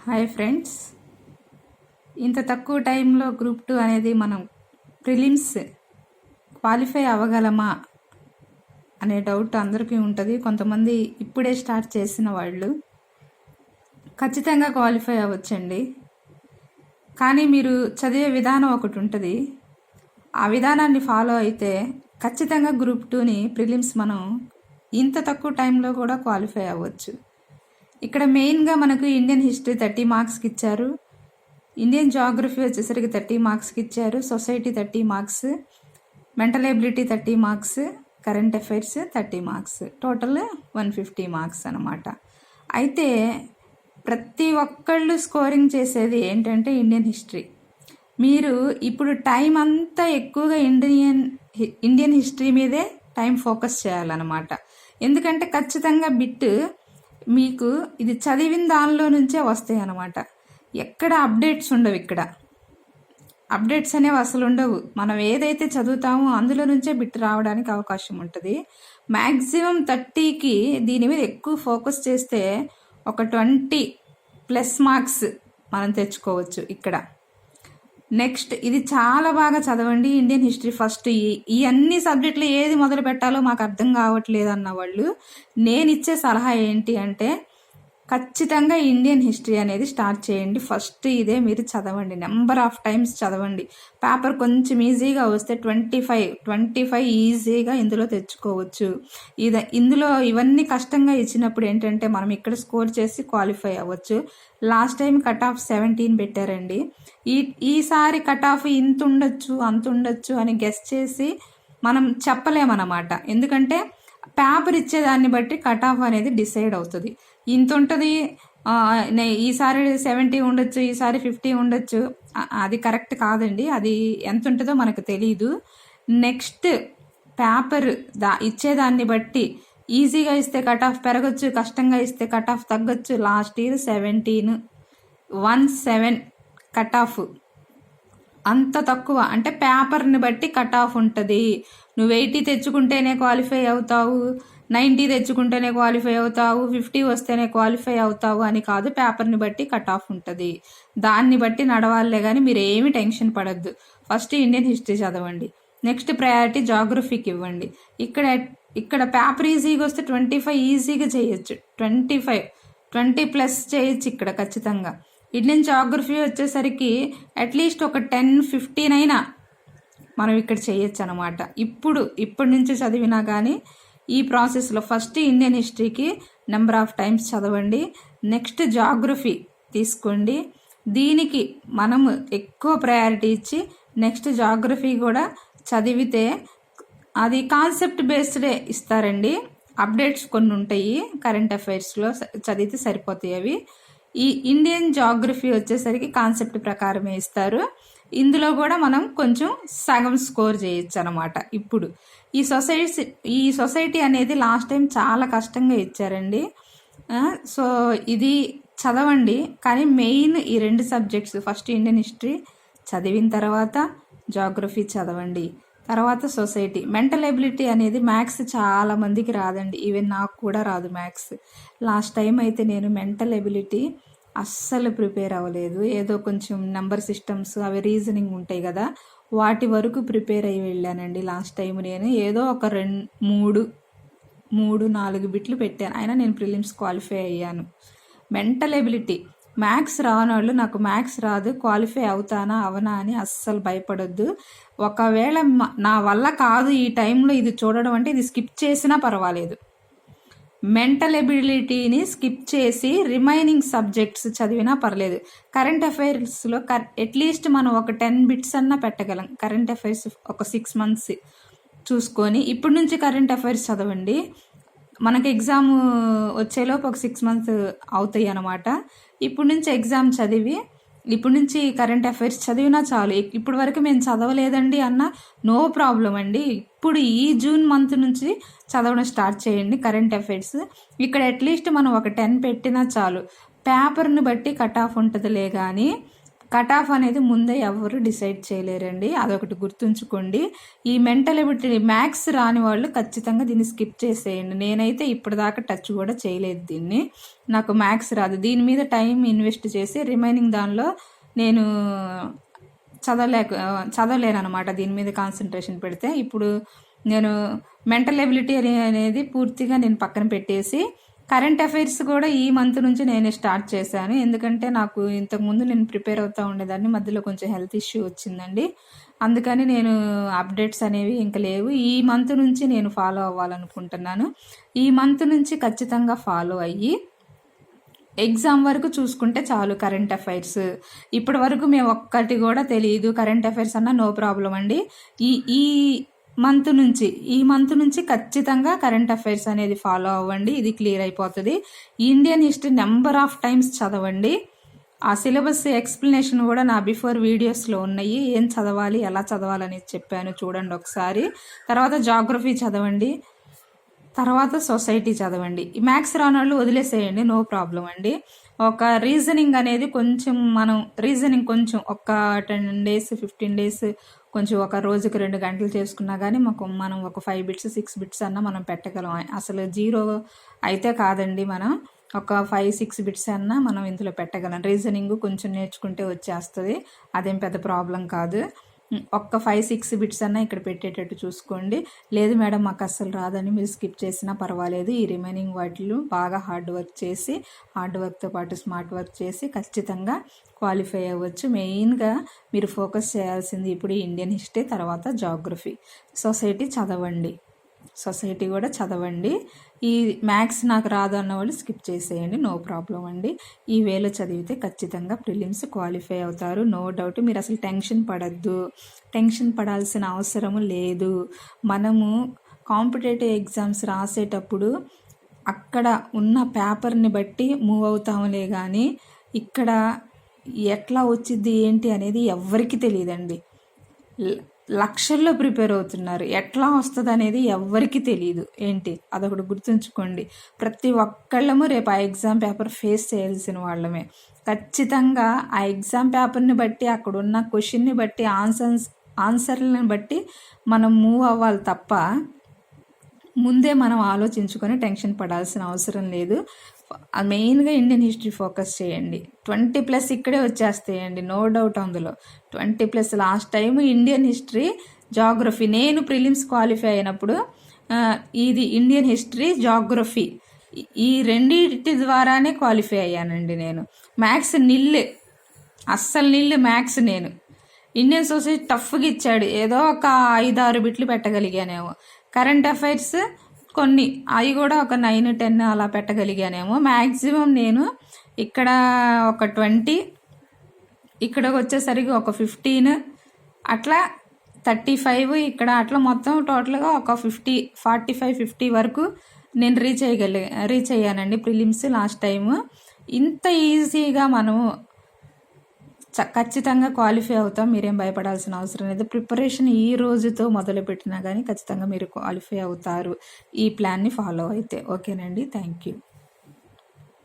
Hi friends, ఇంత తక్కువ టైంలో గ్రూప్ 2 అనేది మనం ప్రిలిమ్స్ క్వాలిఫై అవ్వగలమా అనే డౌట్ అందరికీ ఉంటుంది. కొంతమంది ఇప్పుడే స్టార్ట్ చేసిన వాళ్ళు ఖచ్చితంగా క్వాలిఫై అవ్వచ్చండి. కానీ మీరు చదివే విధానం ఒకటి ఉంటుంది. ఆ విధానాన్ని ఫాలో అయితే ఖచ్చితంగా గ్రూప్ 2ని ప్రిలిమ్స్ మనం ఇంత తక్కువ టైంలో కూడా క్వాలిఫై అవ్వచ్చు. ఇక్కడ మెయిన్గా మనకు ఇండియన్ హిస్టరీ 30 మార్క్స్కి ఇచ్చారు, ఇండియన్ జాగ్రఫీ వచ్చేసరికి 30 మార్క్స్కి ఇచ్చారు, society 30 marks, mental ability 30 marks, current affairs 30 marks, total 150 marks అనమాట. అయితే ప్రతి ఒక్కళ్ళు స్కోరింగ్ చేసేది ఏంటంటే ఇండియన్ హిస్టరీ. మీరు ఇప్పుడు టైం అంతా ఎక్కువగా ఇండియన్ హిస్టరీ మీదే టైం ఫోకస్ చేయాలన్నమాట. ఎందుకంటే ఖచ్చితంగా బిట్ మీకు ఇది చదివిన దానిలో నుంచే వస్తాయి అన్నమాట. ఎక్కడ అప్డేట్స్ ఉండవు, ఇక్కడ అప్డేట్స్ అనేవి అసలు ఉండవు. మనం ఏదైతే చదువుతామో అందులో నుంచే బిట్ రావడానికి అవకాశం ఉంటుంది. మ్యాక్సిమం 30కి దీని మీద ఎక్కువ ఫోకస్ చేస్తే ఒక 20+ మార్క్స్ మనం తెచ్చుకోవచ్చు ఇక్కడ. నెక్స్ట్ ఇది చాలా బాగా చదవండి ఇండియన్ హిస్టరీ. ఫస్ట్ ఈ అన్ని సబ్జెక్టులు ఏది మొదలు పెట్టాలో మాకు అర్థం కావట్లేదు అన్న వాళ్ళు నేను ఇచ్చే సలహా ఏంటి అంటే ఖచ్చితంగా ఇండియన్ హిస్టరీ అనేది స్టార్ట్ చేయండి. ఫస్ట్ ఇదే మీరు చదవండి, నెంబర్ ఆఫ్ టైమ్స్ చదవండి. పేపర్ కొంచెం ఈజీగా వస్తే 25 ఈజీగా ఇందులో తెచ్చుకోవచ్చు. ఇందులో ఇవన్నీ కష్టంగా ఇచ్చినప్పుడు ఏంటంటే మనం ఇక్కడ స్కోర్ చేసి క్వాలిఫై అవ్వచ్చు. లాస్ట్ టైం కట్ ఆఫ్ 17 పెట్టారండి. ఈసారి కట్ ఆఫ్ ఇంత ఉండొచ్చు అంత ఉండొచ్చు అని గెస్ చేసి మనం చెప్పలేమన్నమాట. ఎందుకంటే పేపర్ ఇచ్చేదాన్ని బట్టి కట్ ఆఫ్ అనేది డిసైడ్ అవుతుంది. ఇంత ఉంటుంది, ఈసారి 70 ఉండొచ్చు, ఈసారి 50 ఉండొచ్చు. అది కరెక్ట్ కాదండి. అది ఎంత ఉంటుందో మనకు తెలీదు. నెక్స్ట్ పేపర్ ఇచ్చేదాన్ని బట్టి ఈజీగా ఇస్తే కట్ ఆఫ్ పెరగచ్చు, కష్టంగా ఇస్తే కట్ ఆఫ్ తగ్గొచ్చు. లాస్ట్ ఇయర్ 17 కట్ ఆఫ్ అంత తక్కువ. అంటే పేపర్ని బట్టి కట్ ఆఫ్ ఉంటుంది. నువ్వు 80 తెచ్చుకుంటేనే క్వాలిఫై అవుతావు, 90 తెచ్చుకుంటేనే క్వాలిఫై అవుతావు, 50 వస్తేనే క్వాలిఫై అవుతావు అని కాదు. పేపర్ని బట్టి కట్ ఆఫ్ ఉంటుంది. దాన్ని బట్టి నడవాలే కానీ మీరు ఏమి టెన్షన్ పడద్దు. ఫస్ట్ ఇండియన్ హిస్టరీ చదవండి, నెక్స్ట్ ప్రయారిటీ జాగ్రఫీకి ఇవ్వండి. ఇక్కడ పేపర్ ఈజీగా వస్తే 25 ఈజీగా చేయొచ్చు, 20+ చేయొచ్చు ఇక్కడ ఖచ్చితంగా. ఇండియన్ జాగ్రఫీ వచ్చేసరికి అట్లీస్ట్ ఒక 10-15 అయినా మనం ఇక్కడ చేయొచ్చు అనమాట. ఇప్పటి నుంచి చదివినా కానీ ఈ ప్రాసెస్లో ఫస్ట్ ఇండియన్ హిస్టరీకి నెంబర్ ఆఫ్ టైమ్స్ చదవండి, నెక్స్ట్ జాగ్రఫీ తీసుకోండి. దీనికి మనము ఎక్కువ ప్రయారిటీ ఇచ్చి నెక్స్ట్ జాగ్రఫీ కూడా చదివితే అది కాన్సెప్ట్ బేస్డే ఇస్తారండి. అప్డేట్స్ కొన్ని ఉంటాయి కరెంట్ అఫైర్స్లో, చదివితే సరిపోతాయి అవి. ఈ ఇండియన్ జాగ్రఫీ వచ్చేసరికి కాన్సెప్ట్ ప్రకారమే ఇస్తారు. ఇందులో కూడా మనం కొంచెం సగం స్కోర్ చేయొచ్చు అనమాట. ఇప్పుడు ఈ సొసైటీ అనేది లాస్ట్ టైం చాలా కష్టంగా ఇచ్చారండి. సో ఇది చదవండి, కానీ మెయిన్ ఈ 2 సబ్జెక్ట్స్ ఫస్ట్ ఇండియన్ హిస్టరీ చదివిన తర్వాత జాగ్రఫీ చదవండి, తర్వాత సొసైటీ. మెంటల్ ఎబిలిటీ అనేది మ్యాథ్స్ చాలా మందికి రాదండి, ఈవెన్ నాకు కూడా రాదు మ్యాథ్స్. లాస్ట్ టైం అయితే నేను మెంటల్ ఎబిలిటీ అస్సలు ప్రిపేర్ అవ్వలేదు. ఏదో కొంచెం నెంబర్ సిస్టమ్స్ అవి రీజనింగ్ ఉంటాయి కదా, వాటి వరకు ప్రిపేర్ అయ్యి వెళ్ళానండి. లాస్ట్ టైం నేను ఏదో ఒక 3-4 బిట్లు పెట్టాను, అయినా నేను ప్రిలిమ్స్ క్వాలిఫై అయ్యాను. మెంటల్ ఎబిలిటీ మ్యాథ్స్ రాని వాళ్ళు నాకు మ్యాథ్స్ రాదు, క్వాలిఫై అవుతానా అవనా అని అస్సలు భయపడొద్దు. ఒకవేళ నా వల్ల కాదు ఈ టైంలో ఇది చూడడం అంటే ఇది స్కిప్ చేసినా పర్వాలేదు. మెంటల్ ఎబిలిటీని స్కిప్ చేసి రిమైనింగ్ సబ్జెక్ట్స్ చదివినా పర్లేదు. కరెంట్ అఫైర్స్లో అట్లీస్ట్ మనం ఒక 10 బిట్స్ అన్నా పెట్టగలం. కరెంట్ అఫైర్స్ ఒక 6 మంత్స్ చూసుకొని ఇప్పటి నుంచి కరెంట్ అఫైర్స్ చదవండి. మనకి ఎగ్జామ్ వచ్చేలోపు ఒక 6 మంత్స్ అవుతాయి అన్నమాట. ఇప్పటి నుంచి ఎగ్జామ్ చదివి ఇప్పటి నుంచి కరెంట్ అఫైర్స్ చదివినా చాలు. ఇప్పటి వరకు మేము చదవలేదండి అన్న నో ప్రాబ్లం అండి. ఇప్పుడు ఈ జూన్ మంత్ నుంచి చదవడం స్టార్ట్ చేయండి కరెంట్ అఫైర్స్. ఇక్కడ అట్లీస్ట్ మనం ఒక 10 పెట్టినా చాలు. పేపర్ని బట్టి కట్ ఆఫ్ ఉంటుందిలే కానీ కట్ ఆఫ్ అనేది ముందే ఎవరు డిసైడ్ చేయలేరండి, అదొకటి గుర్తుంచుకోండి. ఈ మెంటల్ ఎబిలిటీ మ్యాథ్స్ రాని వాళ్ళు ఖచ్చితంగా దీన్ని స్కిప్ చేసేయండి. నేనైతే ఇప్పటిదాకా టచ్ కూడా చేయలేదు దీన్ని, నాకు మ్యాథ్స్ రాదు. దీని మీద టైం ఇన్వెస్ట్ చేసి రిమైనింగ్ దానిలో నేను చదవలేను అనమాట, దీని మీద కాన్సన్ట్రేషన్ పెడితే. ఇప్పుడు నేను మెంటల్ ఎబిలిటీ అనేది పూర్తిగా నేను పక్కన పెట్టేసి కరెంట్ అఫైర్స్ కూడా ఈ మంత్ నుంచి నేనే స్టార్ట్ చేశాను. ఎందుకంటే నాకు ఇంతకుముందు నేను ప్రిపేర్ అవుతూ ఉండేదాన్ని, మధ్యలో కొంచెం హెల్త్ ఇష్యూ వచ్చిందండి. అందుకని నేను అప్డేట్స్ అనేవి ఇంకా లేవు. ఈ మంత్ నుంచి నేను ఫాలో అవ్వాలనుకుంటున్నాను. ఈ మంత్ నుంచి ఖచ్చితంగా ఫాలో అయ్యి ఎగ్జామ్ వరకు చూసుకుంటే చాలు. కరెంట్ అఫైర్స్ ఇప్పటి వరకు మేము ఒక్కటి కూడా తెలియదు, కరెంట్ అఫైర్స్ అన్న నో ప్రాబ్లం అండి. ఈ మంత్ నుంచి ఖచ్చితంగా కరెంట్ అఫైర్స్ అనేది ఫాలో అవ్వండి, ఇది క్లియర్ అయిపోతుంది. Indian history number of times చదవండి. ఆ సిలబస్ ఎక్స్ప్లెనేషన్ కూడా నా బిఫోర్ వీడియోస్లో ఉన్నాయి, ఏం చదవాలి ఎలా చదవాలని చెప్పాను, చూడండి ఒకసారి. తర్వాత జాగ్రఫీ చదవండి, తర్వాత సొసైటీ చదవండి. మ్యాథ్స్ రానోళ్ళు వదిలేసేయండి, నో ప్రాబ్లం అండి. ఒక రీజనింగ్ అనేది కొంచెం కొంచెం ఒక 10 days 15 days కొంచెం ఒక రోజుకి 2 గంటలు చేసుకున్నా కానీ మనం ఒక 5 bits 6 bits అన్నా మనం పెట్టగలం. అసలు 0 అయితే కాదండి, మనం ఒక 5-6 bits అన్నా మనం ఇందులో పెట్టగలం. రీజనింగ్ కొంచెం నేర్చుకుంటే వచ్చేస్తుంది, అదేం పెద్ద ప్రాబ్లం కాదు. ఒక్క 5-6 bits అన్నా ఇక్కడ పెట్టేటట్టు చూసుకోండి. లేదు మేడం మాకు అస్సలు రాదని మీరు స్కిప్ చేసినా పర్వాలేదు. ఈ రిమైనింగ్ వాటిలో బాగా హార్డ్ వర్క్తో పాటు స్మార్ట్ వర్క్ చేసి ఖచ్చితంగా క్వాలిఫై అవ్వచ్చు. మెయిన్గా మీరు ఫోకస్ చేయాల్సింది ఇప్పుడు ఇండియన్ హిస్టరీ, తర్వాత జాగ్రఫీ. సొసైటీ కూడా చదవండి. ఈ మ్యాథ్స్ నాకు రాదు అన్న వాళ్ళు స్కిప్ చేసేయండి, నో ప్రాబ్లం అండి. ఈ వేలో చదివితే ఖచ్చితంగా ప్రిలిమ్స్ క్వాలిఫై అవుతారు, నో డౌట్. మీరు అసలు టెన్షన్ పడాల్సిన అవసరము లేదు. మనము కాంపిటేటివ్ ఎగ్జామ్స్ రాసేటప్పుడు అక్కడ ఉన్న పేపర్ని బట్టి మూవ్ అవుతాములే కానీ ఇక్కడ ఎట్లా వచ్చింది ఏంటి అనేది ఎవ్వరికి తెలియదండి. లక్షల్లో ప్రిపేర్ అవుతున్నారు, ఎట్లా వస్తుంది అనేది ఎవ్వరికి తెలియదు. అదొకటి గుర్తుంచుకోండి. ప్రతి ఒక్కళ్ళము రేపు ఆ ఎగ్జామ్ పేపర్ ఫేస్ చేయాల్సిన వాళ్ళమే. ఖచ్చితంగా ఆ ఎగ్జామ్ పేపర్ని బట్టి, అక్కడ ఉన్న క్వశ్చన్ని బట్టి, ఆన్సర్లను బట్టి మనం మూవ్ అవ్వాలి తప్ప ముందే మనం ఆలోచించుకొని టెన్షన్ పడాల్సిన అవసరం లేదు. మెయిన్గా ఇండియన్ హిస్టరీ ఫోకస్ చేయండి. 20+ ఇక్కడే వచ్చేస్తాయండి, నో డౌట్ అందులో. 20+ last time Indian history, geography, నేను ప్రిలిమ్స్ క్వాలిఫై అయినప్పుడు ఇది ఇండియన్ హిస్టరీ, జాగ్రఫీ ఈ రెండింటి ద్వారానే క్వాలిఫై అయ్యానండి నేను. మ్యాథ్స్ అస్సలు నిల్ మ్యాథ్స్. నేను ఇండియన్ సొసైటీ టఫ్గా ఇచ్చాడు, ఏదో ఒక 5-6 బిట్లు పెట్టగలిగానేమో. కరెంట్ అఫైర్స్ కొన్ని, అవి కూడా ఒక 9-10 అలా పెట్టగలిగానేమో. మ్యాక్సిమం నేను ఇక్కడ ఒక 20, ఇక్కడ వచ్చేసరికి ఒక 15, అట్లా 35, ఇక్కడ అట్లా మొత్తం టోటల్గా ఒక 45-50 వరకు నేను రీచ్ అయ్యానండి ప్రిలిమ్స్ లాస్ట్ టైము. ఇంత ఈజీగా మనము ఖచ్చితంగా క్వాలిఫై అవుతాం, మీరేం భయపడాల్సిన అవసరం లేదు. ప్రిపరేషన్ ఈ రోజుతో మొదలుపెట్టినా కానీ ఖచ్చితంగా మీరు క్వాలిఫై అవుతారు, ఈ ప్లాన్ని ఫాలో అయితే. ఓకేనండి, థ్యాంక్ యూ.